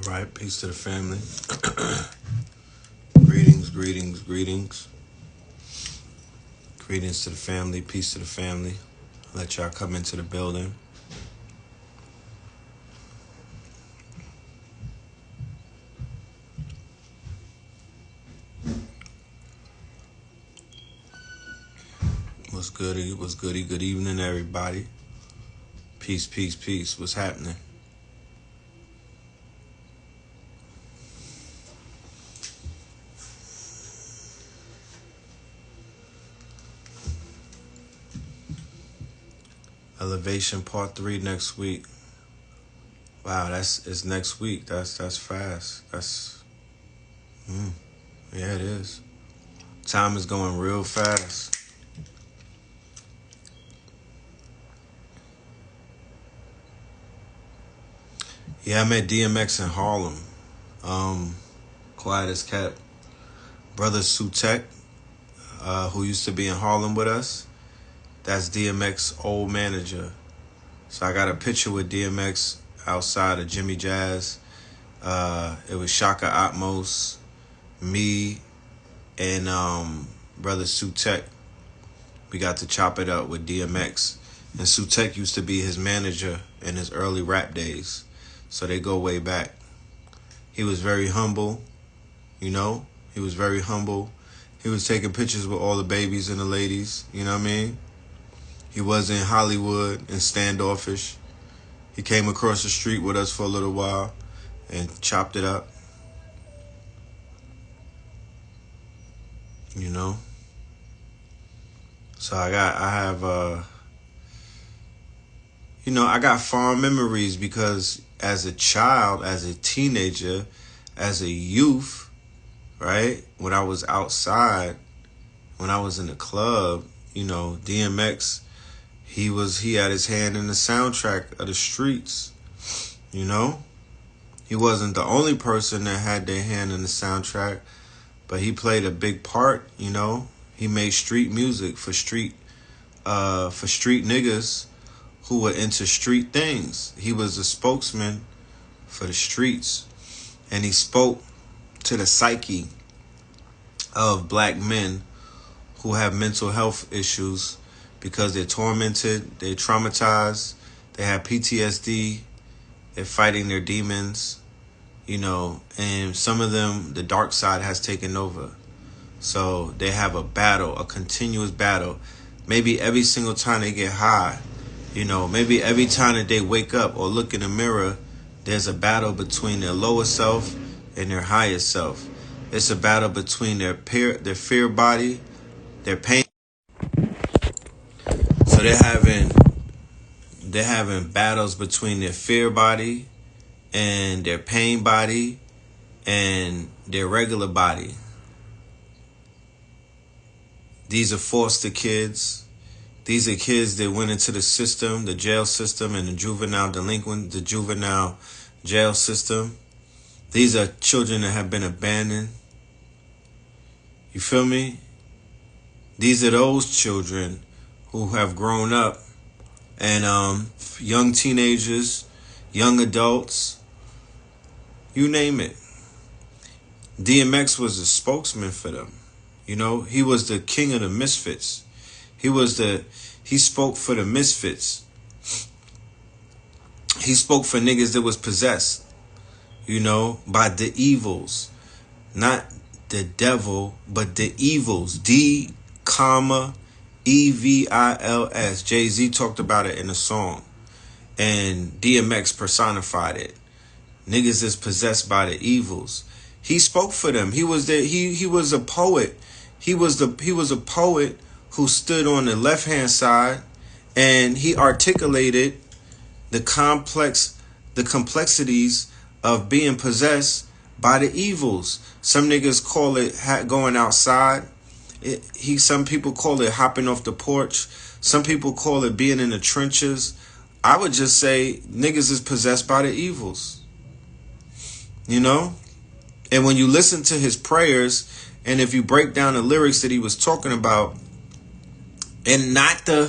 Right, peace to the family. Greetings, greetings, greetings. Greetings to the family, peace to the family. Let y'all come into the building. What's goody? What's goody? Good evening, everybody. Peace, peace, peace. What's happening? Elevation Part 3 next week. Wow, it's next week. That's fast. Yeah, it is. Time is going real fast. Yeah, I met DMX in Harlem. Quiet as kept. Brother Sutek, who used to be in Harlem with us. That's DMX old manager. So I got a picture with DMX outside of Jimmy Jazz. It was Shaka Atmos, me, and Brother Sutek. We got to chop it up with DMX. And Sutek used to be his manager in his early rap days. So they go way back. He was very humble, you know. He was very humble. He was taking pictures with all the babies and the ladies, you know what I mean? He was in Hollywood and standoffish. He came across the street with us for a little while and chopped it up. You know? So I got fond memories because as a child, as a teenager, as a youth, right? When I was outside, when I was in the club, you know, DMX, he had his hand in the soundtrack of the streets, you know? He wasn't the only person that had their hand in the soundtrack, but he played a big part, you know? He made street music for street niggas who were into street things. He was a spokesman for the streets, and he spoke to the psyche of black men who have mental health issues because they're tormented, they're traumatized, they have PTSD, they're fighting their demons, you know, and some of them, the dark side has taken over. So they have a battle, a continuous battle. Maybe every single time they get high, you know, maybe every time that they wake up or look in the mirror, there's a battle between their lower self and their higher self. It's a battle between their fear body, their pain. So they're having battles between their fear body and their pain body and their regular body. These are foster kids. These are kids that went into the system, the jail system, and the juvenile jail system. These are children that have been abandoned. You feel me? These are those children who have grown up and young teenagers, young adults, you name it. DMX was a spokesman for them. You know, he was the king of the misfits. He spoke for the misfits. He spoke for niggas that was possessed, you know, by the evils. Not the devil, but the evils. D, EVILS. Jay-Z talked about it in a song. And DMX personified it. Niggas is possessed by the evils. He spoke for them. He was a poet. He was a poet who stood on the left-hand side, and he articulated the complexities of being possessed by the evils. Some niggas call it going outside. Some people call it hopping off the porch. Some people call it being in the trenches. I would just say niggas is possessed by the evils. You know? And when you listen to his prayers, and if you break down the lyrics that he was talking about, and not the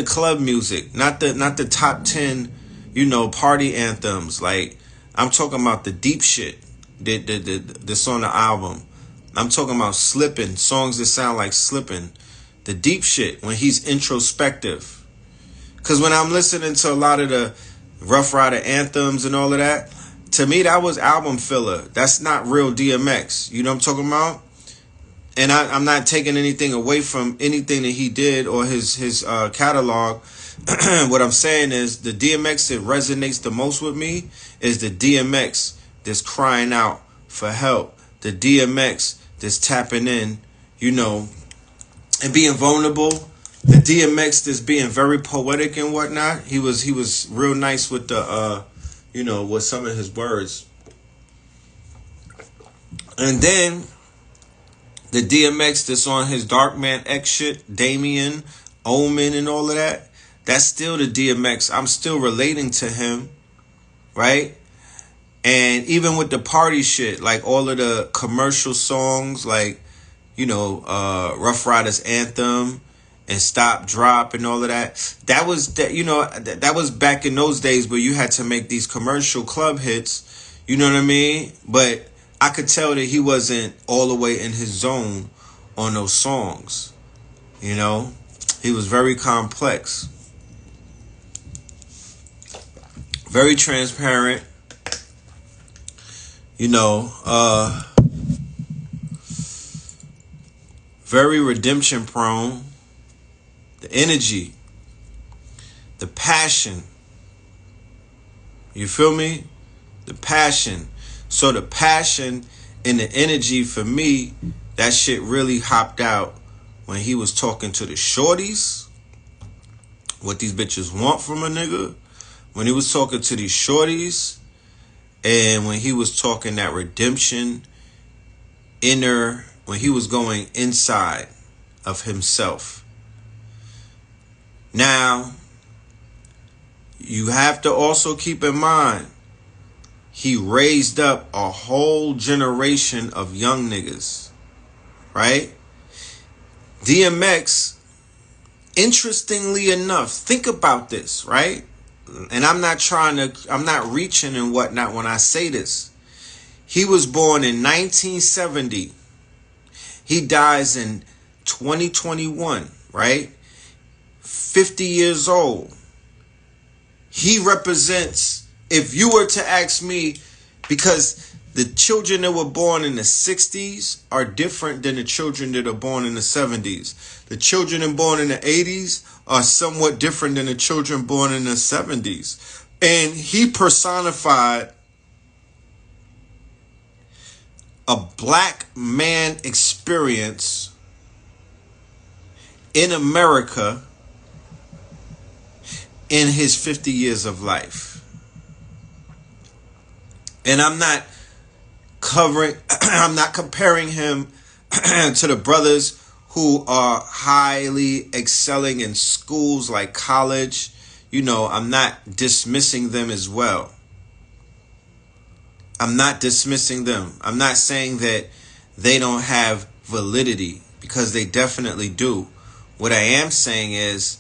club music, not the top 10, you know, party anthems like I'm talking about the deep shit that's on the album. I'm talking about slipping, songs that sound like slipping. The deep shit when he's introspective. Because when I'm listening to a lot of the Rough Rider anthems and all of that, to me that was album filler. That's not real DMX. You know what I'm talking about? And I'm not taking anything away from anything that he did or his catalog. What I'm saying is the DMX that resonates the most with me is the DMX that's crying out for help. The DMX that's tapping in, you know, and being vulnerable. The DMX that's being very poetic and whatnot. He was real nice with the you know, with some of his words. And then the DMX that's on his Dark Man X shit, Damien, Omen and all of that. That's still the DMX. I'm still relating to him, right? And even with the party shit, like all of the commercial songs, like, you know, Rough Riders Anthem and Stop Drop and all of that. That was, you know, that was back in those days where you had to make these commercial club hits. You know what I mean? But I could tell that he wasn't all the way in his zone on those songs. You know, he was very complex. Very transparent, you know, very redemption prone. The energy, the passion, you feel me? The passion. So the passion and the energy for me, that shit really hopped out when he was talking to the shorties, what these bitches want from a nigga. When he was talking to these shorties and when he was talking that redemption inner, when he was going inside of himself. Now, you have to also keep in mind, he raised up a whole generation of young niggas, right? DMX, interestingly enough, think about this, right? And I'm not reaching and whatnot when I say this. He was born in 1970. He dies in 2021, right? 50 years old. He represents, if you were to ask me, because the children that were born in the 60s are different than the children that are born in the 70s. The children that born in the 80s are somewhat different than the children born in the 70s. And he personified a black man experience in America in his 50 years of life. And I'm not comparing him to the brothers who are highly excelling in schools like college. You know, I'm not dismissing them as well. I'm not dismissing them. I'm not saying that they don't have validity, because they definitely do. What I am saying is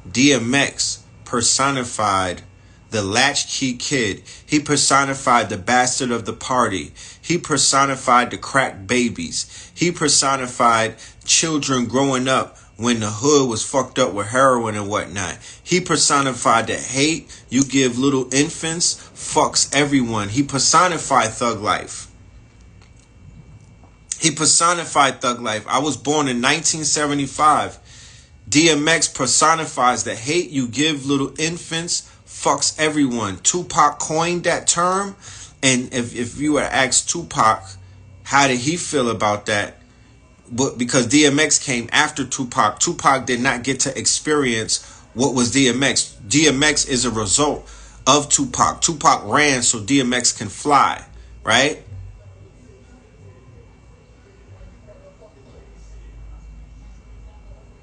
DMX personified the latchkey kid. He personified the bastard of the party. He personified the crack babies. He personified children growing up when the hood was fucked up with heroin and whatnot. He personified the hate you give little infants fucks everyone. He personified thug life. He personified thug life. I was born in 1975. DMX personifies the hate you give little infants fucks everyone. Tupac coined that term. And if you were to ask Tupac, how did he feel about that? But because DMX came after Tupac, Tupac did not get to experience what was DMX. DMX is a result of Tupac. Tupac ran so DMX can fly, right?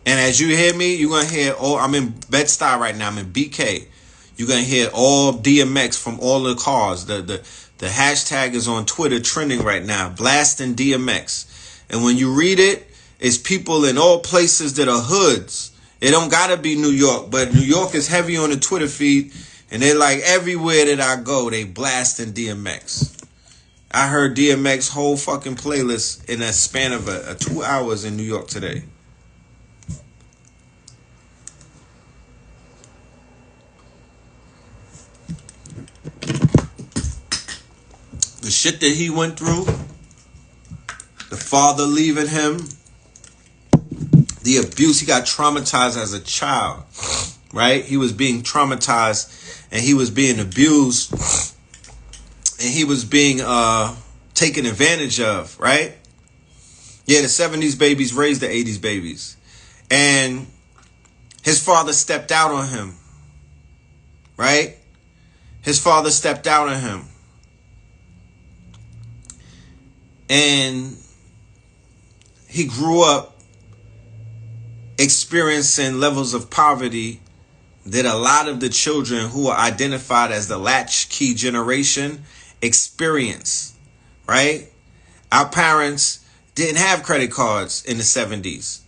And as you hear me, you're going to hear, I'm in Bed-Stuy right now. I'm in BK. You're going to hear all DMX from all the cars. The hashtag is on Twitter trending right now, blasting DMX. And when you read it, it's people in all places that are hoods. It don't got to be New York, but New York is heavy on the Twitter feed. And they're like, everywhere that I go, they blasting DMX. I heard DMX whole fucking playlist in a span of a 2 hours in New York today. The shit that he went through, the father leaving him, the abuse, he got traumatized as a child, right? He was being traumatized and he was being abused and he was being taken advantage of, right? Yeah, the 70s babies raised the 80s babies. And his father stepped out on him, right? His father stepped out on him. And he grew up experiencing levels of poverty that a lot of the children who are identified as the latchkey generation experience, right? Our parents didn't have credit cards in the 70s.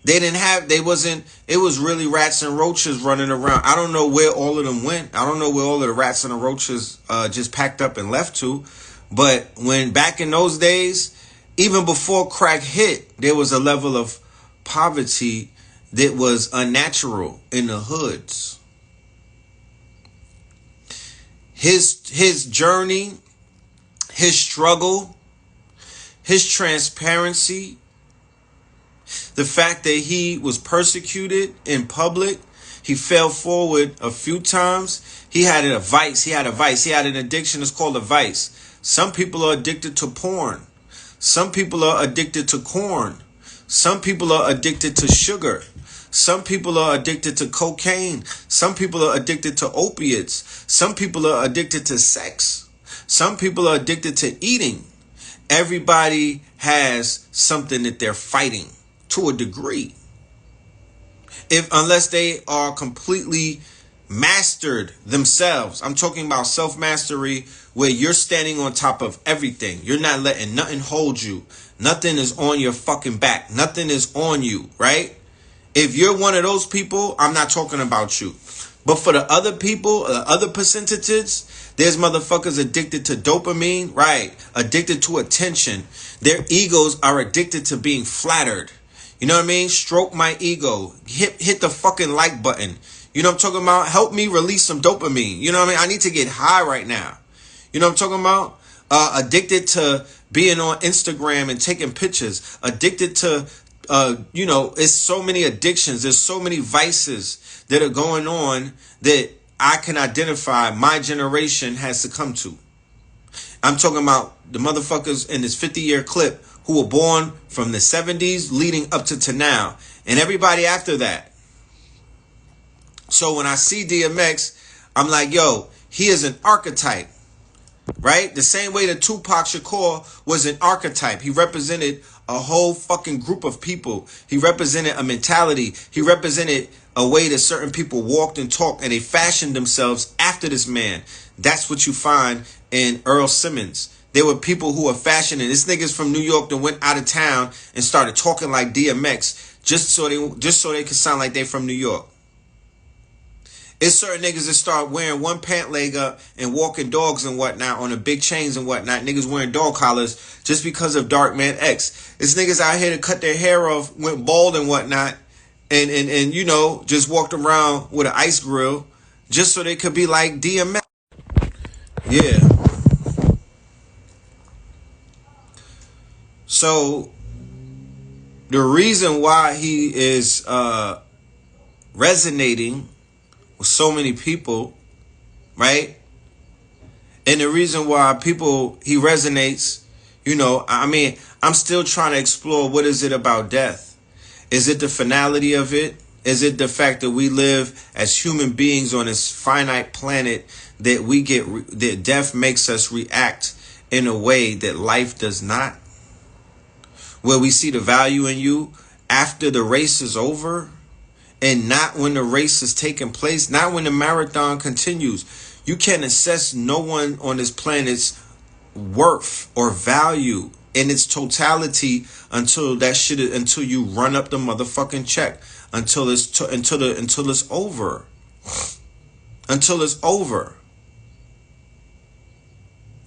It was really rats and roaches running around. I don't know where all of them went. I don't know where all of the rats and the roaches just packed up and left to. But when back in those days, even before crack hit, there was a level of poverty that was unnatural in the hoods. His journey, his struggle, his transparency, the fact that he was persecuted in public, he fell forward a few times. He had a vice. He had an addiction. It's called a vice. Some people are addicted to porn. Some people are addicted to corn. Some people are addicted to sugar. Some people are addicted to cocaine. Some people are addicted to opiates. Some people are addicted to sex. Some people are addicted to eating. Everybody has something that they're fighting to a degree. Unless they are completely mastered themselves. I'm talking about self-mastery where you're standing on top of everything. You're not letting nothing hold you. Nothing is on your fucking back. Nothing is on you, right? If you're one of those people, I'm not talking about you. But for the other people, the other percentages, there's motherfuckers addicted to dopamine, right? Addicted to attention. Their egos are addicted to being flattered. You know what I mean? Stroke my ego. Hit the fucking like button. You know what I'm talking about? Help me release some dopamine. You know what I mean? I need to get high right now. You know what I'm talking about? Addicted to being on Instagram and taking pictures. Addicted to, it's so many addictions. There's so many vices that are going on that I can identify my generation has succumbed to. I'm talking about the motherfuckers in this 50-year clip who were born from the 70s leading up to now. And everybody after that. So when I see DMX, I'm like, yo, he is an archetype, right? The same way that Tupac Shakur was an archetype. He represented a whole fucking group of people. He represented a mentality. He represented a way that certain people walked and talked and they fashioned themselves after this man. That's what you find in Earl Simmons. There were people who were fashioning. This niggas from New York that went out of town and started talking like DMX just so they could sound like they from New York. It's certain niggas that start wearing one pant leg up and walking dogs and whatnot on the big chains and whatnot. Niggas wearing dog collars just because of Dark Man X. It's niggas out here to cut their hair off, went bald and whatnot, and just walked around with an ice grill just so they could be like DMX. Yeah. So the reason why he is resonating with so many people, right? And the reason why he resonates, I'm still trying to explore what is it about death? Is it the finality of it? Is it the fact that we live as human beings on this finite planet that that death makes us react in a way that life does not? Where we see the value in you after the race is over? And not when the race is taking place, not when the marathon continues. You can't assess no one on this planet's worth or value in its totality until you run up the motherfucking check, until it's over. until it's over.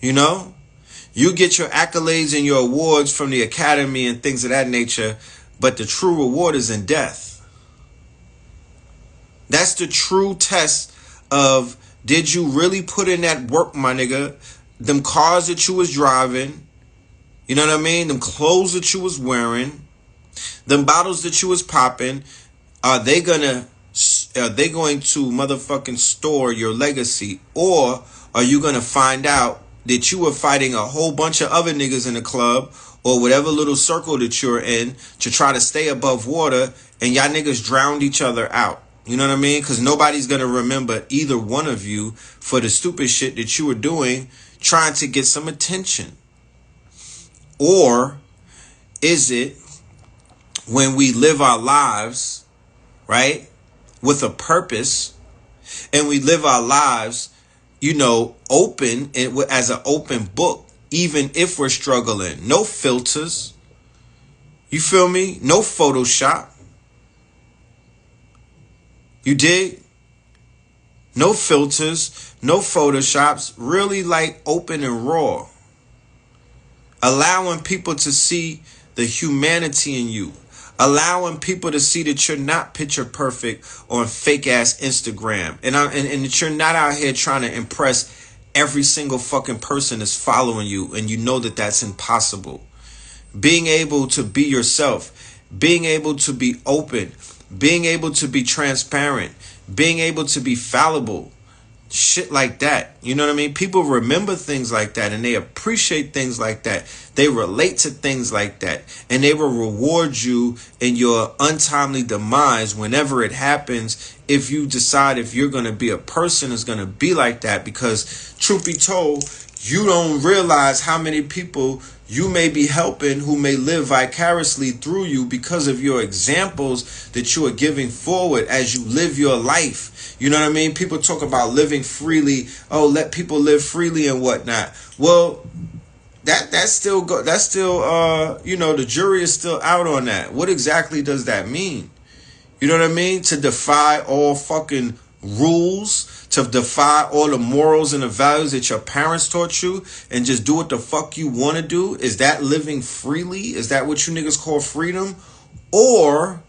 You know? You get your accolades and your awards from the academy and things of that nature, but the true reward is in death. That's the true test of, did you really put in that work, my nigga? Them cars that you was driving, you know what I mean? Them clothes that you was wearing, them bottles that you was popping, are they going to motherfucking store your legacy? Or are you going to find out that you were fighting a whole bunch of other niggas in the club or whatever little circle that you're in to try to stay above water, and y'all niggas drowned each other out? You know what I mean? Because nobody's going to remember either one of you for the stupid shit that you were doing trying to get some attention. Or is it when we live our lives, right, with a purpose, and we live our lives, you know, open and as an open book, even if we're struggling? No filters. You feel me? No Photoshop. You dig? No filters, no Photoshops, really like open and raw. Allowing people to see the humanity in you. Allowing people to see that you're not picture perfect on fake ass Instagram. And that you're not out here trying to impress every single fucking person that's following you. And you know that that's impossible. Being able to be yourself. Being able to be open. Being able to be transparent. Being able to be fallible. Shit like that. You know what I mean? People remember things like that, and they appreciate things like that. They relate to things like that, and they will reward you in your untimely demise whenever it happens, if you decide if you're going to be a person that's going to be like that. Because truth be told, you don't realize how many people you may be helping who may live vicariously through you because of your examples that you are giving forward as you live your life. You know what I mean? People talk about living freely. Oh, let people live freely and whatnot. Well, that's still you know, the jury is still out on that. What exactly does that mean? You know what I mean? To defy all fucking rules, to defy all the morals and the values that your parents taught you, and just do what the fuck you want to do? Is that living freely? Is that what you niggas call freedom? Or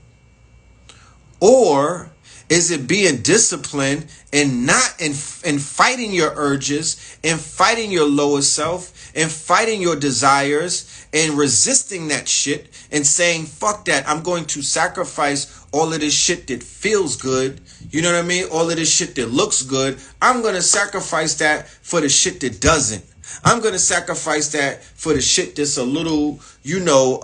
is it being disciplined and not in fighting your urges, and fighting your lower self, and fighting your desires, and resisting that shit, and saying, fuck that, I'm going to sacrifice all of this shit that feels good, you know what I mean? All of this shit that looks good, I'm going to sacrifice that for the shit that doesn't. I'm going to sacrifice that for the shit that's a little, you know,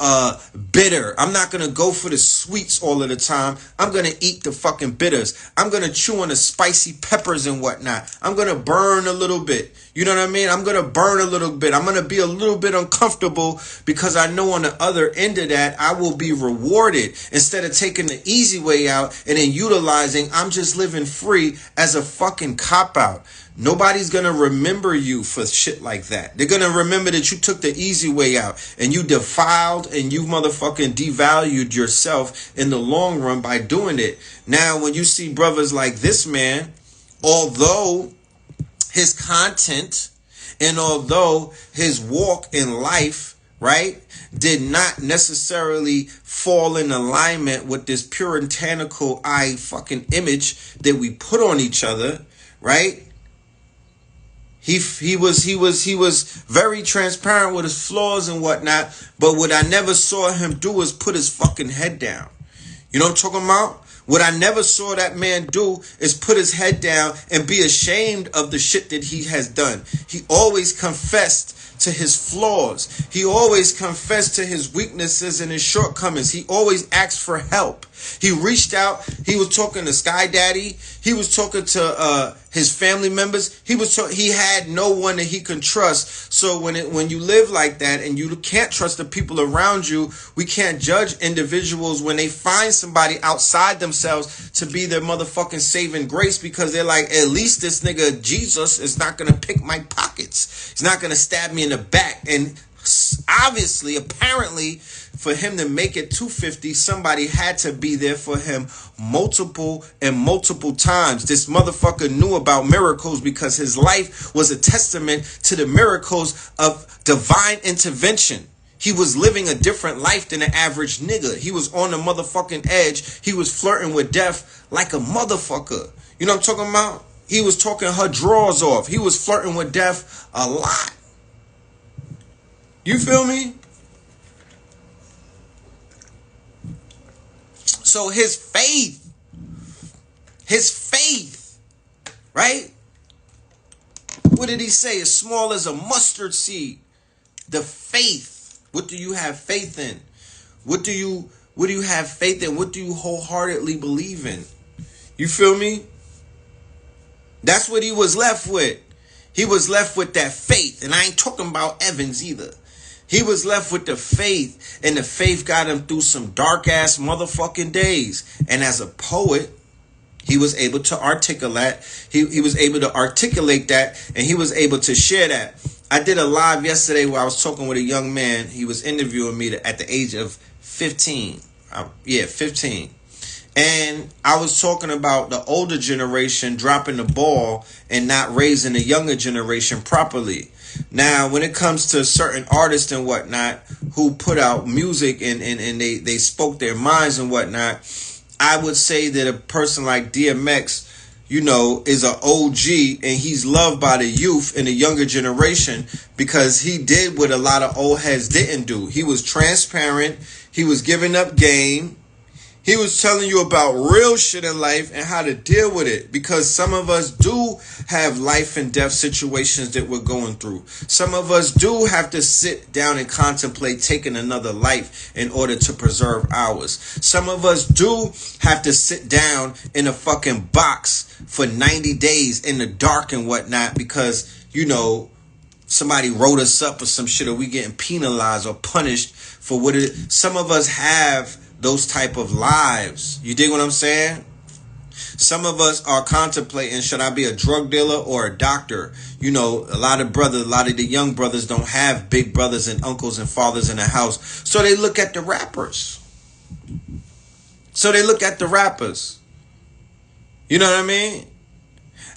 bitter. I'm not going to go for the sweets all of the time. I'm going to eat the fucking bitters. I'm going to chew on the spicy peppers and whatnot. I'm going to burn a little bit. You know what I mean? I'm going to burn a little bit. I'm going to be a little bit uncomfortable, because I know on the other end of that, I will be rewarded, instead of taking the easy way out and then utilizing, I'm just living free, as a fucking cop-out. Nobody's going to remember you for shit like that. They're going to remember that you took the easy way out, and you defiled and you motherfucking devalued yourself in the long run by doing it. Now, when you see brothers like this man, although his content and although his walk in life, right, did not necessarily fall in alignment with this puritanical fucking image that we put on each other, right? He was very transparent with his flaws and whatnot, but what I never saw him do was put his fucking head down. You know what I'm talking about? What I never saw that man do is put his head down and be ashamed of the shit that he has done. He always confessed to his flaws. He always confessed to his weaknesses and his shortcomings. He always asked for help. He reached out. He was talking to Sky Daddy. He was talking to his family members. He had no one that he can trust. So when you live like that and you can't trust the people around you, we can't judge individuals when they find somebody outside themselves to be their motherfucking saving grace, because they're like, at least this nigga Jesus is not going to pick my pockets. He's not going to stab me in the back. And obviously, apparently, for him to make it to 50, somebody had to be there for him multiple times. This motherfucker knew about miracles because his life was a testament to the miracles of divine intervention. He was living a different life than the average nigga. He was on the motherfucking edge. He was flirting with death like a motherfucker. You know what I'm talking about? He was talking her drawers off. He was flirting with death a lot. You feel me? So his faith, right? What did he say? As small as a mustard seed. The faith. What do you have faith in? What do you have faith in? What do you wholeheartedly believe in? You feel me? That's what he was left with. He was left with that faith. And I ain't talking about Evans either. He was left with the faith, and the faith got him through some dark ass motherfucking days. And as a poet, he was able to articulate. He was able to articulate that, and he was able to share that. I did a live yesterday where I was talking with a young man. He was interviewing me at the age of 15. 15. And I was talking about the older generation dropping the ball and not raising the younger generation properly. Now, when it comes to certain artists and whatnot who put out music and they spoke their minds and whatnot, I would say that a person like DMX, you know, is an OG, and he's loved by the youth and the younger generation because he did what a lot of old heads didn't do. He was transparent. He was giving up game. He was telling you about real shit in life and how to deal with it, because some of us do have life and death situations that we're going through. Some of us do have to sit down and contemplate taking another life in order to preserve ours. Some of us do have to sit down in a fucking box for 90 days in the dark and whatnot because, you know, somebody wrote us up or some shit, or we getting penalized or punished for what it is. Some of us have those type of lives. You dig what I'm saying? Some of us are contemplating, should I be a drug dealer or a doctor? You know, a lot of the young brothers don't have big brothers and uncles and fathers in the house. So they look at the rappers. You know what I mean?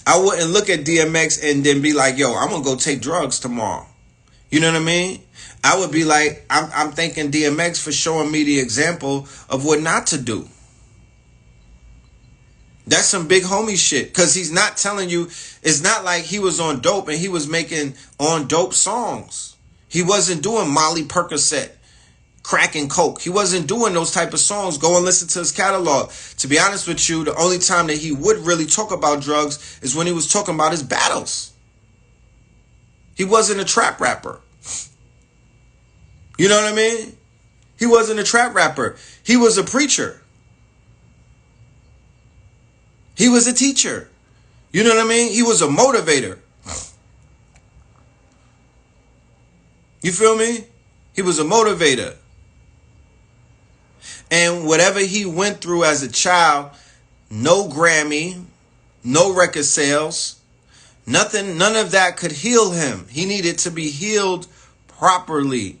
I wouldn't look at DMX and then be like, yo, I'm going to go take drugs tomorrow. You know what I mean? I would be like, I'm thanking DMX for showing me the example of what not to do. That's some big homie shit. Because he's not telling you, it's not like he was on dope and he was making on dope songs. He wasn't doing Molly Percocet, crack and coke. He wasn't doing those type of songs. Go and listen to his catalog. To be honest with you, the only time that he would really talk about drugs is when he was talking about his battles. He wasn't a trap rapper. You know what I mean? He wasn't a trap rapper. He was a preacher. He was a teacher. You know what I mean? He was a motivator. You feel me? He was a motivator. And whatever he went through as a child, no Grammy, no record sales, nothing, none of that could heal him. He needed to be healed properly.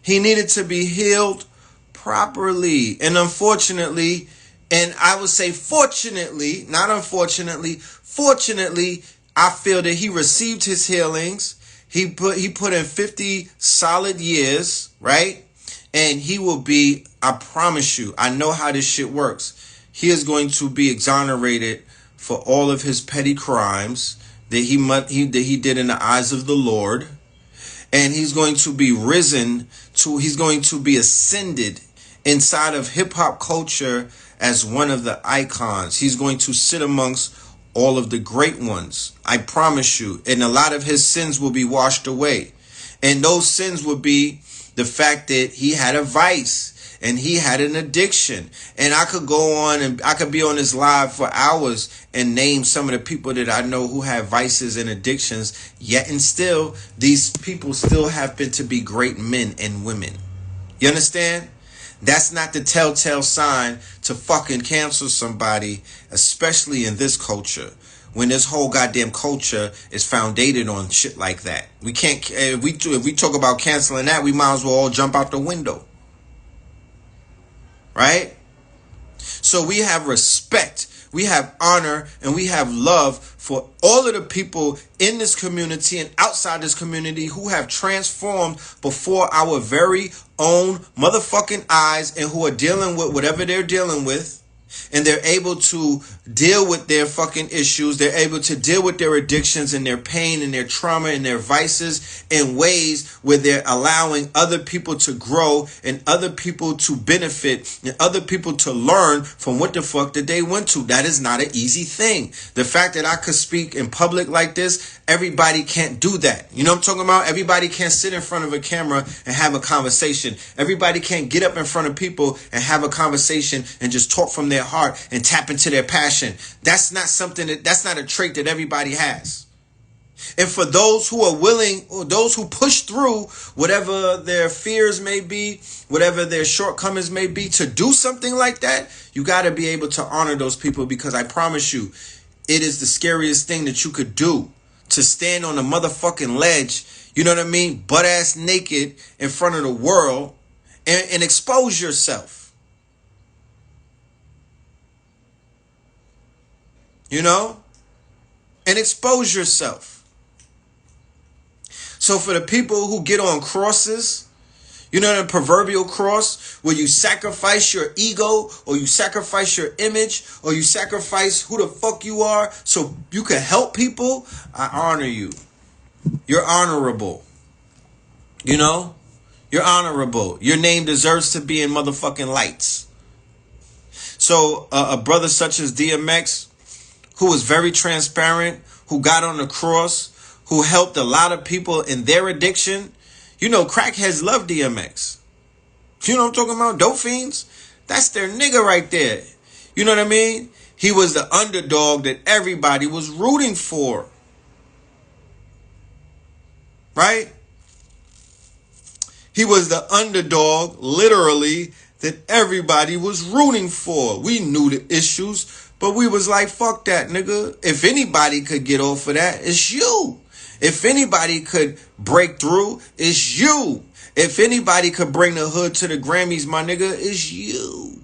He needed to be healed properly. And unfortunately, and I would say fortunately, not unfortunately, fortunately, I feel that he received his healings. He put in 50 solid years, right? And he will be, I promise you, I know how this shit works. He is going to be exonerated for all of his petty crimes that he did in the eyes of the Lord. And he's going to be he's going to be ascended inside of hip hop culture as one of the icons. He's going to sit amongst all of the great ones. I promise you. And a lot of his sins will be washed away. And those sins will be the fact that he had a vice and he had an addiction. And I could go on and I could be on this live for hours and name some of the people that I know who have vices and addictions. Yet and still, these people still happen to be great men and women. You understand? That's not the telltale sign to fucking cancel somebody, especially in this culture. when this whole goddamn culture is founded on shit like that. We can't, if we talk about canceling that, we might as well all jump out the window. Right? So we have respect, we have honor, and we have love for all of the people in this community and outside this community who have transformed before our very own motherfucking eyes and who are dealing with whatever they're dealing with. And they're able to deal with their fucking issues. They're able to deal with their addictions and their pain and their trauma and their vices in ways where they're allowing other people to grow and other people to benefit and other people to learn from what the fuck that they went to. That is not an easy thing. The fact that I could speak in public like this, everybody can't do that. You know what I'm talking about? Everybody can't sit in front of a camera and have a conversation. Everybody can't get up in front of people and have a conversation and just talk from their heart and tap into their passion. That's not that's not a trait that everybody has. And for those who are willing, or those who push through whatever their fears may be, whatever their shortcomings may be, to do something like that, you got to be able to honor those people, because I promise you, it is the scariest thing that you could do, to stand on a motherfucking ledge, you know what I mean, butt ass naked in front of the world and expose yourself. You know, and expose yourself. So for the people who get on crosses, you know, the proverbial cross where you sacrifice your ego, or you sacrifice your image, or you sacrifice who the fuck you are so you can help people, I honor you. You're honorable. You know, you're honorable. Your name deserves to be in motherfucking lights. So a brother such as DMX, who was very transparent, who got on the cross, who helped a lot of people in their addiction. You know, crackheads love DMX. You know what I'm talking about? Dope fiends? That's their nigga right there. You know what I mean? He was the underdog that everybody was rooting for. Right? He was the underdog, literally, that everybody was rooting for. We knew the issues, but we was like, fuck that, nigga. If anybody could get off of that, it's you. If anybody could break through, it's you. If anybody could bring the hood to the Grammys, my nigga, it's you.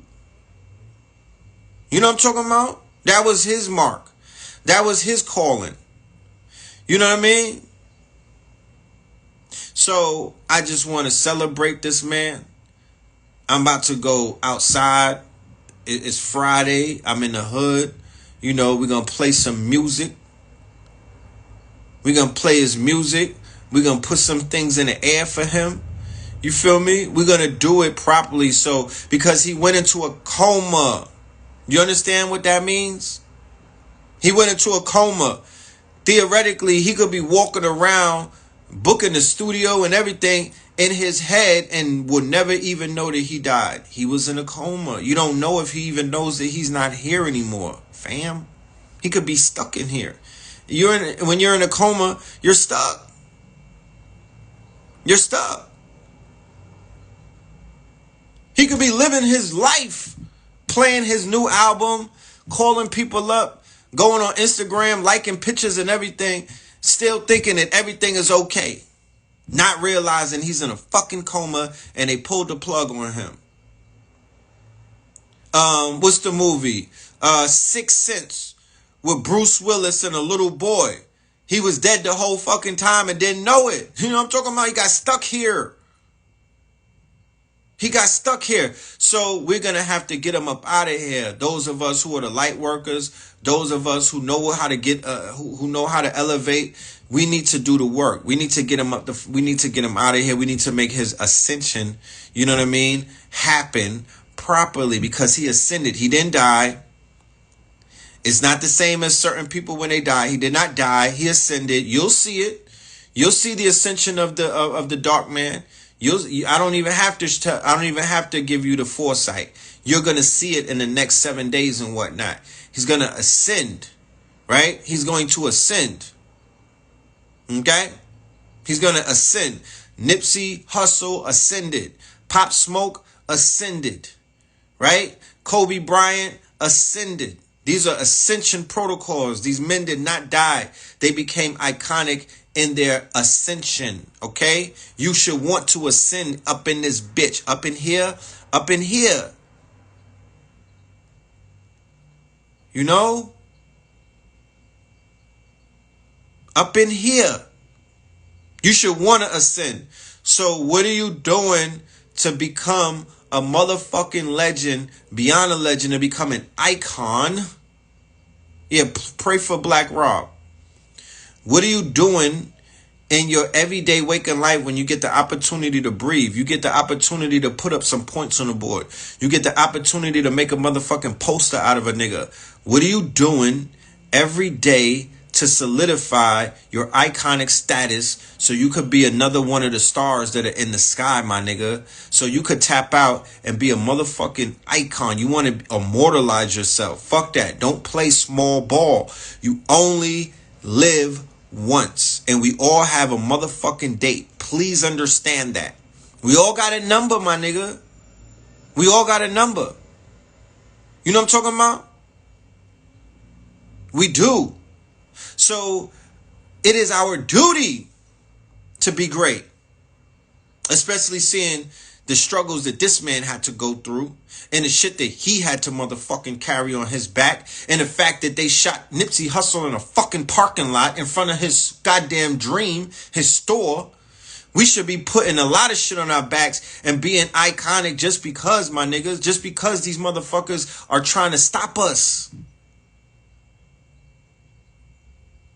You know what I'm talking about? That was his mark. That was his calling. You know what I mean? So I just want to celebrate this man. I'm about to go outside. It's Friday. I'm in the hood. You know, we're going to play some music. We're going to play his music. We're going to put some things in the air for him. You feel me? We're going to do it properly. So, because he went into a coma. You understand what that means? He went into a coma. Theoretically, he could be walking around, booking the studio and everything in his head, and would never even know that he died. He was in a coma. You don't know if he even knows that he's not here anymore, fam. He could be stuck in here. When you're in a coma, you're stuck. You're stuck. He could be living his life, playing his new album, calling people up, going on Instagram, liking pictures and everything, still thinking that everything is okay. Not realizing he's in a fucking coma and they pulled the plug on him. What's the movie? Sixth Sense with Bruce Willis and a little boy. He was dead the whole fucking time and didn't know it. You know what I'm talking about? He got stuck here. He got stuck here. So we're going to have to get him up out of here. Those of us who are the light workers, those of us who know how to get, who know how to elevate, we need to do the work. We need to get him up. We need to get him out of here. We need to make his ascension, you know what I mean, happen properly, because he ascended. He didn't die. It's not the same as certain people when they die. He did not die. He ascended. You'll see it. You'll see the ascension of the dark man. I don't even have to give you the foresight. You're going to see it in the next 7 days and whatnot. He's going to ascend, right? He's going to ascend. Okay? He's going to ascend. Nipsey Hussle ascended. Pop Smoke ascended, right? Kobe Bryant ascended. These are ascension protocols. These men did not die. They became iconic in their ascension. Okay? You should want to ascend up in this bitch. Up in here. Up in here. You know? Up in here. You should want to ascend. So what are you doing to become a motherfucking legend, beyond a legend, to become an icon? Yeah, pray for Black Rob. What are you doing in your everyday waking life when you get the opportunity to breathe? You get the opportunity to put up some points on the board. You get the opportunity to make a motherfucking poster out of a nigga. What are you doing every day to solidify your iconic status so you could be another one of the stars that are in the sky, my nigga? So you could tap out and be a motherfucking icon. You want to immortalize yourself. Fuck that. Don't play small ball. You only live once. And we all have a motherfucking date. Please understand that. We all got a number, my nigga. We all got a number. You know what I'm talking about? We do. So it is our duty to be great, especially seeing the struggles that this man had to go through and the shit that he had to motherfucking carry on his back, and the fact that they shot Nipsey Hussle in a fucking parking lot in front of his goddamn dream, his store. We should be putting a lot of shit on our backs and being iconic just because, my niggas, just because these motherfuckers are trying to stop us.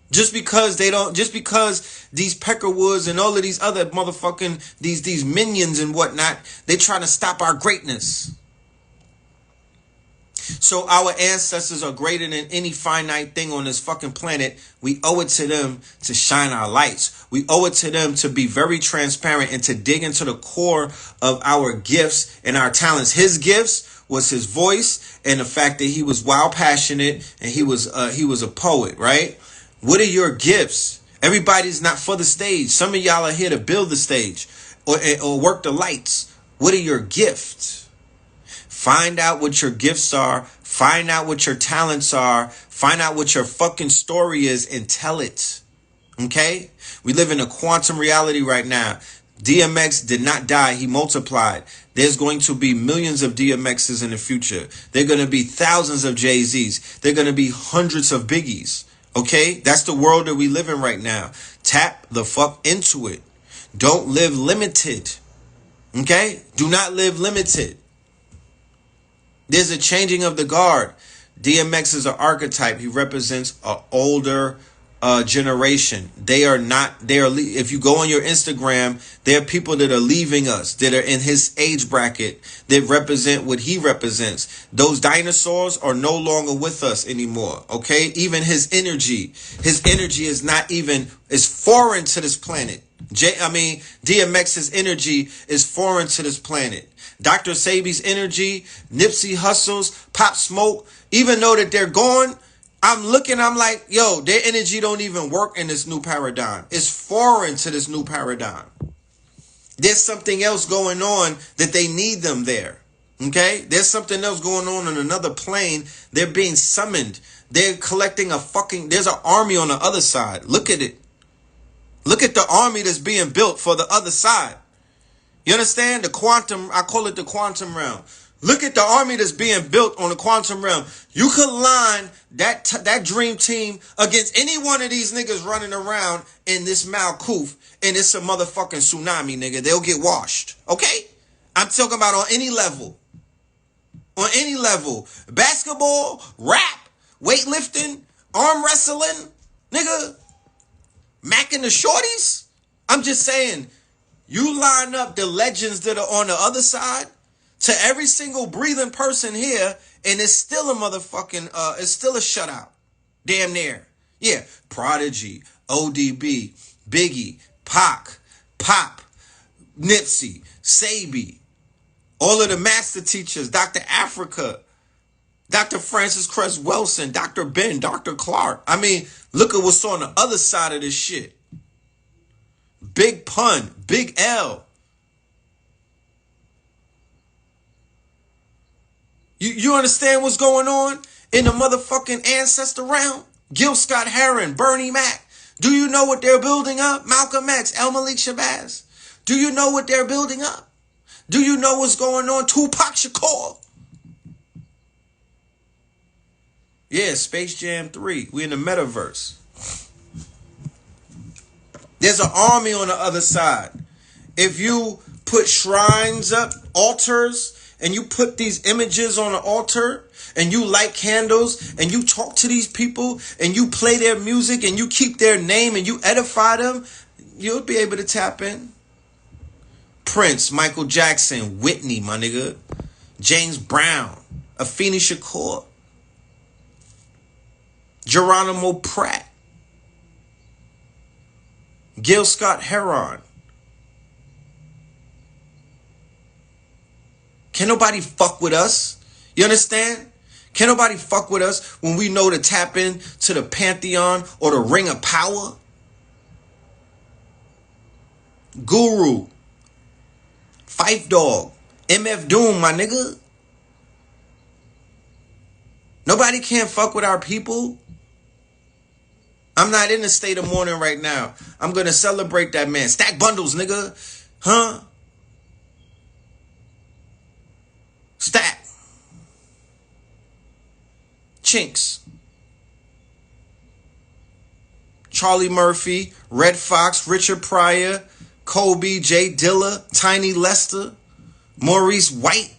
Just because these Peckerwoods and all of these other motherfucking, these minions and whatnot, they trying to stop our greatness. So our ancestors are greater than any finite thing on this fucking planet. We owe it to them to shine our lights. We owe it to them to be very transparent and to dig into the core of our gifts and our talents. His gifts was his voice and the fact that he was wild passionate and he was a poet, right? What are your gifts? Everybody's not for the stage. Some of y'all are here to build the stage or work the lights. What are your gifts? Find out what your gifts are. Find out what your talents are. Find out what your fucking story is and tell it. Okay? We live in a quantum reality right now. DMX did not die. He multiplied. There's going to be millions of DMXs in the future. There are going to be thousands of Jay-Z's. There are going to be hundreds of Biggies. Okay, that's the world that we live in right now. Tap the fuck into it. Don't live limited. Okay, do not live limited. There's a changing of the guard. DMX is an archetype. He represents an older generation. If you go on your Instagram, there are people that are leaving us, that are in his age bracket, that represent what he represents. Those dinosaurs are no longer with us anymore. Okay, even his energy is not even, is foreign to this planet. DMX's energy is foreign to this planet. Dr. Sabi's energy, Nipsey Hussle's, Pop Smoke, even though that they're gone, I'm like, yo, their energy don't even work in this new paradigm. It's foreign to this new paradigm. There's something else going on that they need them there. Okay? There's something else going on another plane. They're being summoned. They're collecting there's an army on the other side. Look at it. Look at the army that's being built for the other side. You understand? I call it the quantum realm. Look at the army that's being built on the quantum realm. You could line that dream team against any one of these niggas running around in this Malkuth, and it's a motherfucking tsunami, nigga. They'll get washed. Okay? I'm talking about on any level. On any level. Basketball, rap, weightlifting, arm wrestling, nigga. Macking the shorties. I'm just saying, you line up the legends that are on the other side to every single breathing person here, and it's still a motherfucking, it's still a shutout. Damn near. Yeah. Prodigy, ODB, Biggie, Pac, Pop, Nipsey, Sabi, all of the master teachers, Dr. Africa, Dr. Francis Cress Wilson, Dr. Ben, Dr. Clark. I mean, look at what's on the other side of this shit. Big Pun, Big L. You understand what's going on? in the motherfucking ancestor realm? Gil Scott-Heron, Bernie Mac. Do you know what they're building up? Malcolm X, El Malik Shabazz. Do you know what they're building up? Do you know what's going on? Tupac Shakur. Yeah, Space Jam 3. We in the metaverse. There's an army on the other side. If you put shrines up, altars, and you put these images on an altar, and you light candles, and you talk to these people, and you play their music, and you keep their name, and you edify them, you'll be able to tap in. Prince, Michael Jackson, Whitney, my nigga, James Brown, Afeni Shakur, Geronimo Pratt, Gil Scott-Heron. Can nobody fuck with us? You understand? Can nobody fuck with us when we know to tap in to the Pantheon or the Ring of Power? Guru, Phife Dawg, MF Doom, my nigga. Nobody can't fuck with our people. I'm not in a state of mourning right now. I'm going to celebrate that man. Stack bundles, nigga. Huh? Stack. Chinks. Charlie Murphy, Red Fox, Richard Pryor, Kobe, Jay Dilla, Tiny Lester, Maurice White,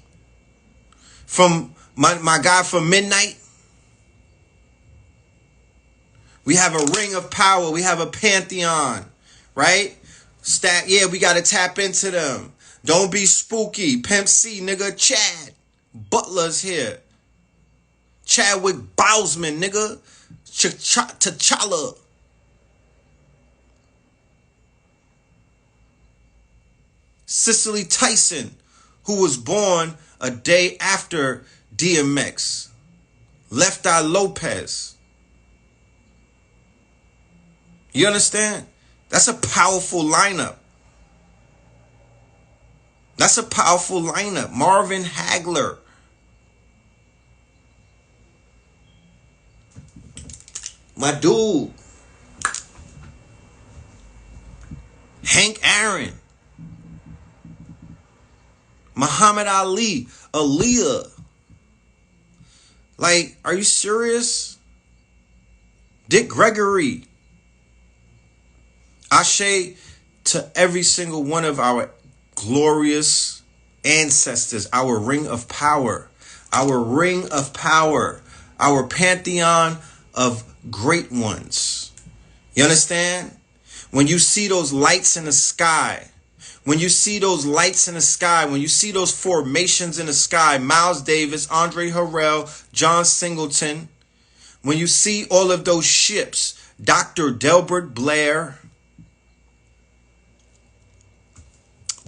from my guy from Midnight. We have a Ring of Power. We have a Pantheon, right? Stack, yeah, we got to tap into them. Don't be spooky. Pimp C, nigga. Chad Butler's here. Chadwick Boseman, nigga. T'Challa. Cicely Tyson, who was born a day after DMX. Left Eye Lopez. You understand? That's a powerful lineup. That's a powerful lineup. Marvin Hagler. My dude. Hank Aaron. Muhammad Ali. Aaliyah. Like, are you serious? Dick Gregory. Ashe to every single one of our glorious ancestors, our Ring of Power, our Ring of Power, our Pantheon of great ones. You understand? When you see those lights in the sky, when you see those lights in the sky, when you see those formations in the sky, Miles Davis, Andre Harrell, John Singleton, when you see all of those ships, Dr. Delbert Blair,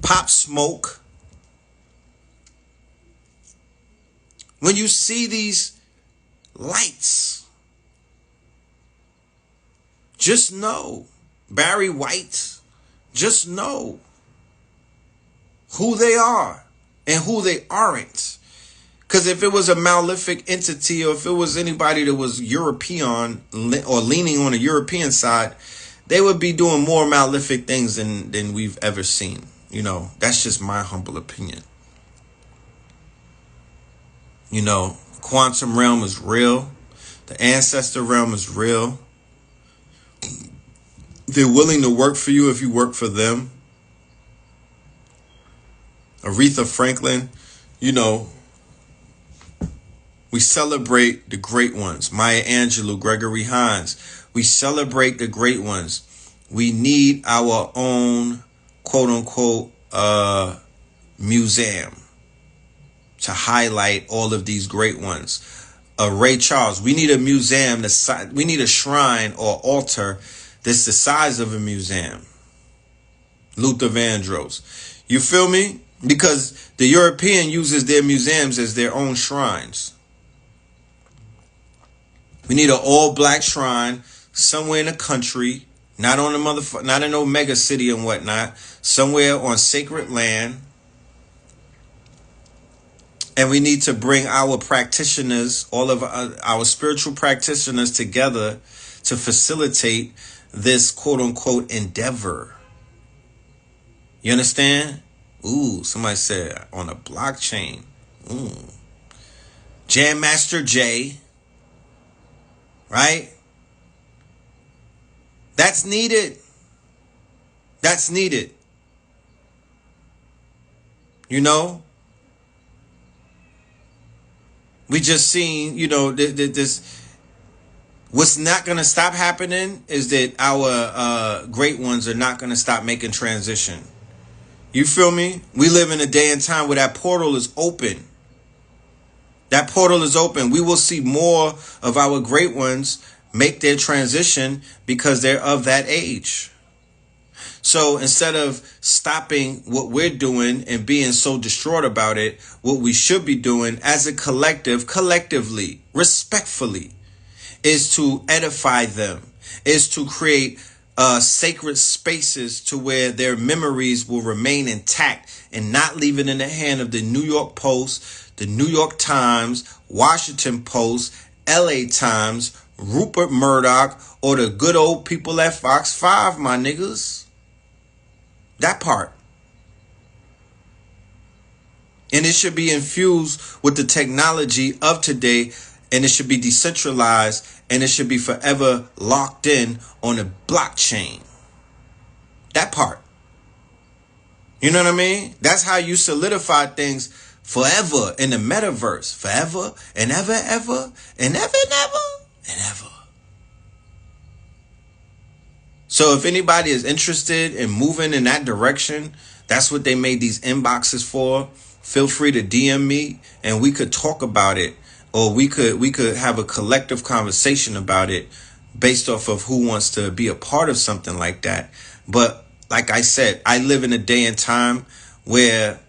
Pop Smoke. When you see these lights, just know, Barry White, just know who they are and who they aren't. Because if it was a malefic entity, or if it was anybody that was European or leaning on the European side, they would be doing more malefic things than we've ever seen. You know, that's just my humble opinion. You know, quantum realm is real. The ancestor realm is real. They're willing to work for you if you work for them. Aretha Franklin, you know, we celebrate the great ones. Maya Angelou, Gregory Hines. We celebrate the great ones. We need our own quote unquote museum to highlight all of these great ones. Ray Charles, we need a museum, we need a shrine or altar that's the size of a museum. Luther Vandross. You feel me? Because the European uses their museums as their own shrines. We need an all-black shrine somewhere in the country, not on a not in no mega city and whatnot, somewhere on sacred land. And we need to bring our practitioners, all of our spiritual practitioners together to facilitate this quote unquote endeavor. You understand? Ooh, somebody said on a blockchain. Jam Master J. Right? That's needed. That's needed. You know? We just seen, this. What's not going to stop happening is that our great ones are not going to stop making transition. You feel me? We live in a day and time where that portal is open. That portal is open. We will see more of our great ones make their transition because they're of that age. So instead of stopping what we're doing and being so distraught about it, what we should be doing as a collective, collectively, respectfully, is to edify them, is to create sacred spaces to where their memories will remain intact and not leave it in the hand of the New York Post, the New York Times, Washington Post, LA Times, Rupert Murdoch, or the good old people at Fox 5, my niggas. That part. And it should be infused with the technology of today, and it should be decentralized, and it should be forever locked in on a blockchain. That part. You know what I mean? That's how you solidify things forever in the metaverse. Forever and ever, ever, and ever, and ever, and ever. So if anybody is interested in moving in that direction, that's what they made these inboxes for. Feel free to DM me and we could talk about it. Or we could have a collective conversation about it based off of who wants to be a part of something like that. But like I said, I live in a day and time where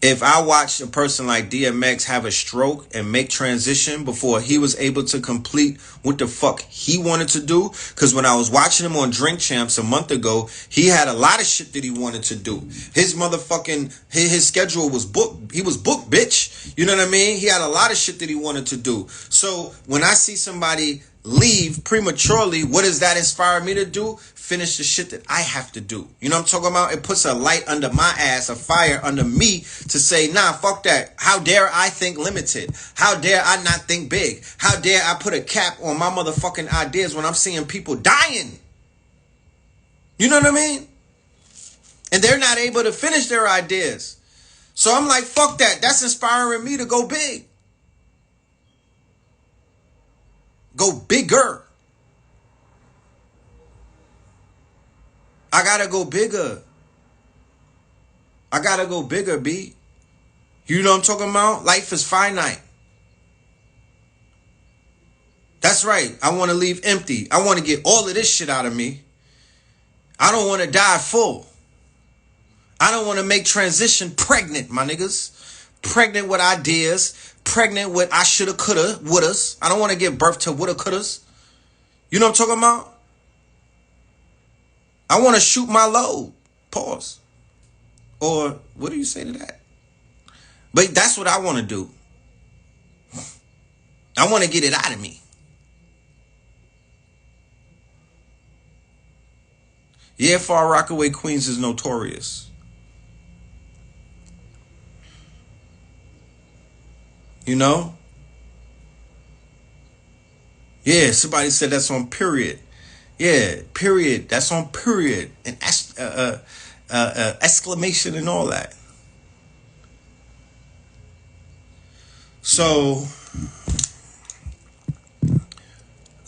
if I watch a person like DMX have a stroke and make transition before he was able to complete what the fuck he wanted to do, because when I was watching him on Drink Champs a month ago, he had a lot of shit that he wanted to do. His motherfucking, his schedule was booked. He was booked, bitch. You know what I mean? He had a lot of shit that he wanted to do. So when I see somebody leave prematurely, what does that inspire me to do? Finish the shit that I have to do. You know what I'm talking about? It puts a light under my ass, a fire under me to say, nah, fuck that. How dare I think limited? How dare I not think big? How dare I put a cap on my motherfucking ideas when I'm seeing people dying? You know what I mean? And they're not able to finish their ideas. So I'm like, fuck that. That's inspiring me to go big. Go bigger. I gotta go bigger. I gotta go bigger, B. You know what I'm talking about? Life is finite. That's right. I want to leave empty. I want to get all of this shit out of me. I don't want to die full. I don't want to make transition pregnant, my niggas. Pregnant with ideas. Pregnant with I shoulda, coulda, wouldas. I don't want to give birth to woulda, couldas. You know what I'm talking about? I want to shoot my load. Pause. Or what do you say to that? But that's what I want to do. I want to get it out of me. Yeah, Far Rockaway, Queens is notorious. You know? Yeah, somebody said that's on period. Yeah, period. That's on period. And exclamation and all that. So,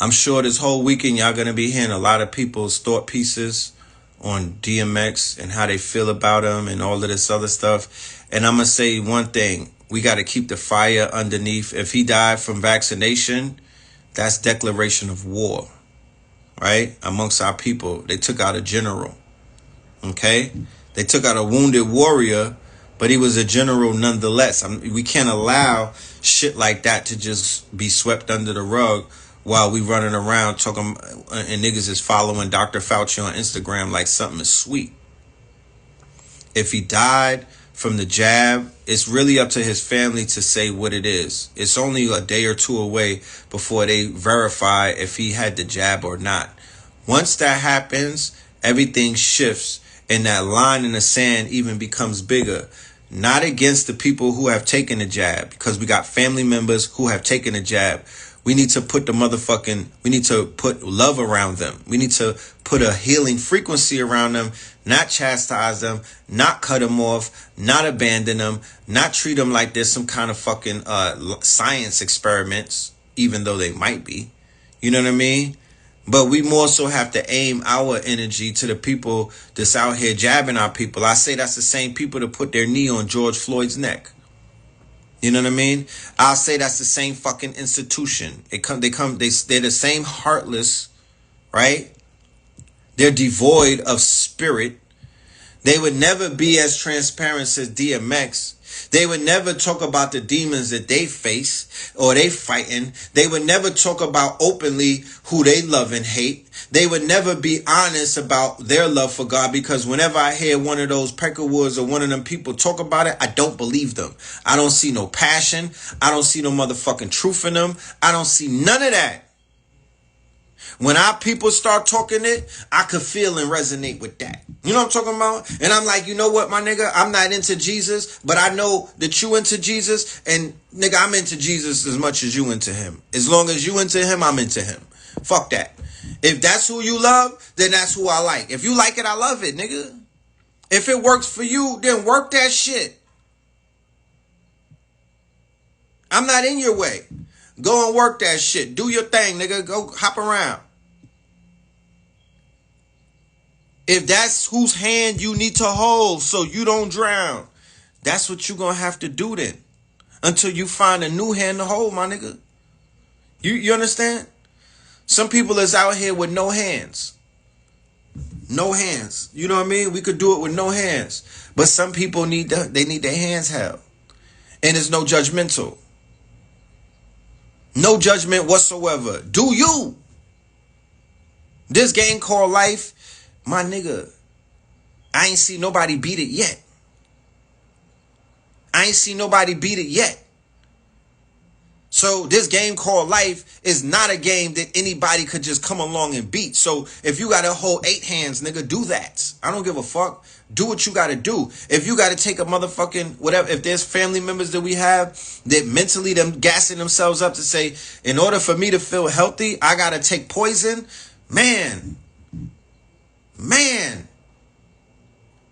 I'm sure this whole weekend y'all going to be hearing a lot of people's thought pieces on DMX and how they feel about him and all of this other stuff. And I'm going to say one thing. We got to keep the fire underneath. If he died from vaccination, that's declaration of war. Right? Amongst our people. They took out a general. Okay? They took out a wounded warrior, but he was a general nonetheless. We can't allow shit like that to just be swept under the rug while we running around talking and niggas is following Dr. Fauci on Instagram like something is sweet. If he died from the jab, it's really up to his family to say what it is. It's only a day or two away before they verify if he had the jab or not. Once that happens, everything shifts, and that line in the sand even becomes bigger. Not against the people who have taken the jab, because we got family members who have taken the jab. We need to put we need to put love around them. We need to put a healing frequency around them, not chastise them, not cut them off, not abandon them, not treat them like there's some kind of fucking science experiments, even though they might be. You know what I mean? But we more so have to aim our energy to the people that's out here jabbing our people. I say that's the same people that put their knee on George Floyd's neck. You know what I mean? I'll say that's the same fucking institution. They're the same heartless, right? They're devoid of spirit. They would never be as transparent as DMX. They would never talk about the demons that they face or they fighting. They would never talk about openly who they love and hate. They would never be honest about their love for God, because whenever I hear one of those Peckerwoods or one of them people talk about it, I don't believe them. I don't see no passion. I don't see no motherfucking truth in them. I don't see none of that. When our people start talking it, I could feel and resonate with that. You know what I'm talking about? And I'm like, you know what, my nigga? I'm not into Jesus, but I know that you into Jesus. And nigga, I'm into Jesus as much as you into him. As long as you into him, I'm into him. Fuck that. If that's who you love, then that's who I like. If you like it, I love it, nigga. If it works for you, then work that shit. I'm not in your way. Go and work that shit. Do your thing, nigga. Go hop around. If that's whose hand you need to hold so you don't drown, that's what you're going to have to do then. Until you find a new hand to hold, my nigga. You understand? Some people is out here with no hands. No hands. You know what I mean? We could do it with no hands. But some people need their hands held. And it's no judgmental. No judgment whatsoever. Do you? This game called life, my nigga, I ain't seen nobody beat it yet. I ain't seen nobody beat it yet. So this game called life is not a game that anybody could just come along and beat. So if you got to hold 8 hands, nigga, do that. I don't give a fuck. Do what you got to do. If you got to take a motherfucking whatever, if there's family members that we have that mentally them gassing themselves up to say, in order for me to feel healthy, I got to take poison. Man,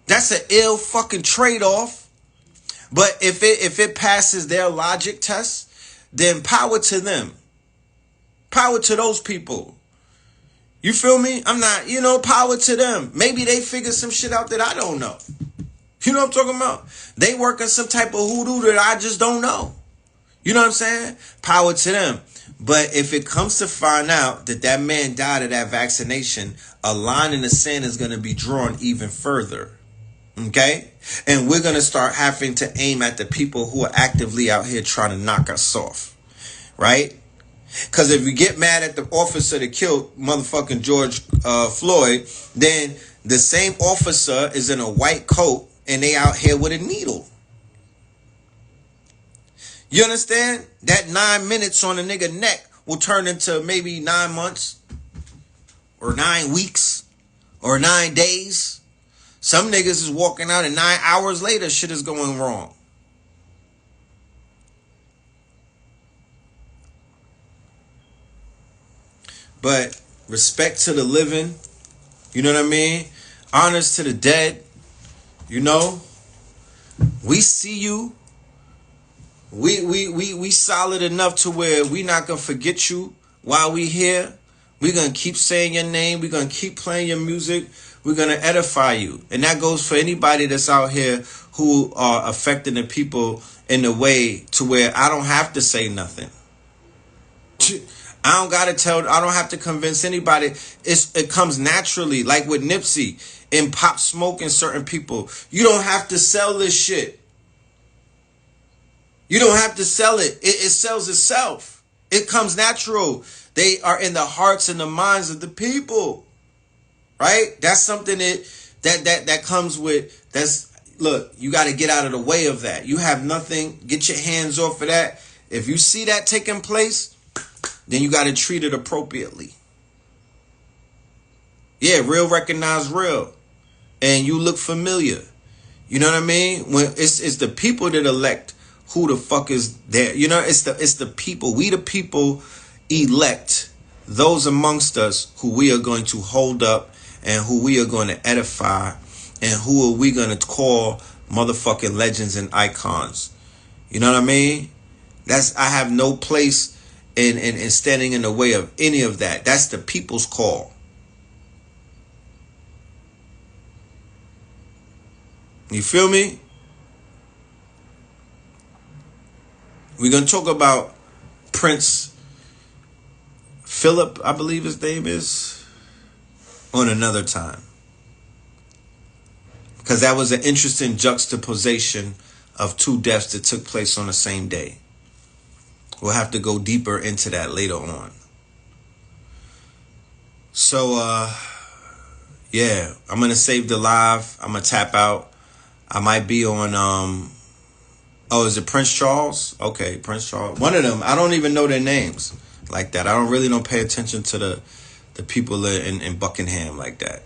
that's an ill fucking trade-off. But if it passes their logic test, then power to them. Power to those people. You feel me? I'm not, power to them. Maybe they figure some shit out that I don't know. You know what I'm talking about? They working some type of hoodoo that I just don't know. You know what I'm saying? Power to them. But if it comes to find out that man died of that vaccination, a line in the sand is going to be drawn even further. Okay? And we're going to start having to aim at the people who are actively out here trying to knock us off. Right? Because if you get mad at the officer that killed motherfucking George Floyd, then the same officer is in a white coat and they out here with a needle. You understand? That 9 minutes on a nigga neck will turn into maybe 9 months or 9 weeks or 9 days. Some niggas is walking out and 9 hours later, shit is going wrong. But respect to the living, you know what I mean? Honors to the dead, we see you. We solid enough to where we not gonna forget you while we here. We're gonna keep saying your name. We're gonna keep playing your music. We're gonna edify you. And that goes for anybody that's out here who are affecting the people in a way to where I don't have to say nothing. I don't have to convince anybody. It comes naturally, like with Nipsey and Pop Smoke and certain people. You don't have to sell this shit. You don't have to sell it. It sells itself. It comes natural. They are in the hearts and the minds of the people. Right? That's something that comes with, look, you got to get out of the way of that. You have nothing. Get your hands off of that. If you see that taking place, then you got to treat it appropriately. Yeah, real recognize real. And you look familiar. You know what I mean? When it's the people that elect who the fuck is there. You know, it's the people. We the people elect those amongst us who we are going to hold up and who we are going to edify and who are we going to call motherfucking legends and icons. You know what I mean? I have no place in standing in the way of any of that. That's the people's call. You feel me? We're going to talk about Prince Philip, I believe his name is, on another time. Because that was an interesting juxtaposition of two deaths that took place on the same day. We'll have to go deeper into that later on. So, yeah, I'm going to save the live. I'm going to tap out. I might be on, is it Prince Charles? Okay, Prince Charles. One of them. I don't even know their names like that. I don't pay attention to the people in Buckingham like that.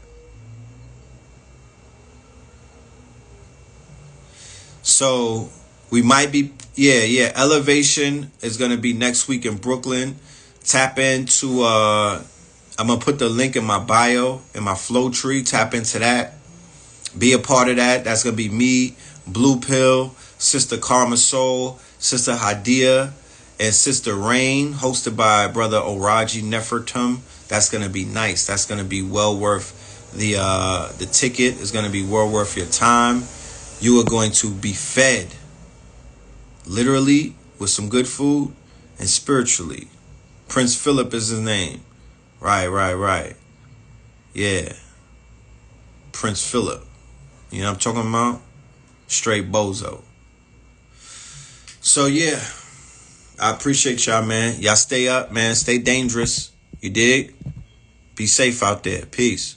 So we might be, Elevation is going to be next week in Brooklyn. Tap into, I'm going to put the link in my bio, in my flow tree. Tap into that. Be a part of that. That's going to be me, Blue Pill, Sister Karma Soul, Sister Hadia, and Sister Rain, hosted by Brother Oraji Nefertum. That's going to be nice. That's going to be well worth the ticket. Is going to be well worth your time. You are going to be fed, literally, with some good food, and spiritually. Prince Philip is his name. Right. Yeah. Prince Philip. You know what I'm talking about? Straight bozo. So, yeah. I appreciate y'all, man. Y'all stay up, man. Stay dangerous. You dig? Be safe out there. Peace.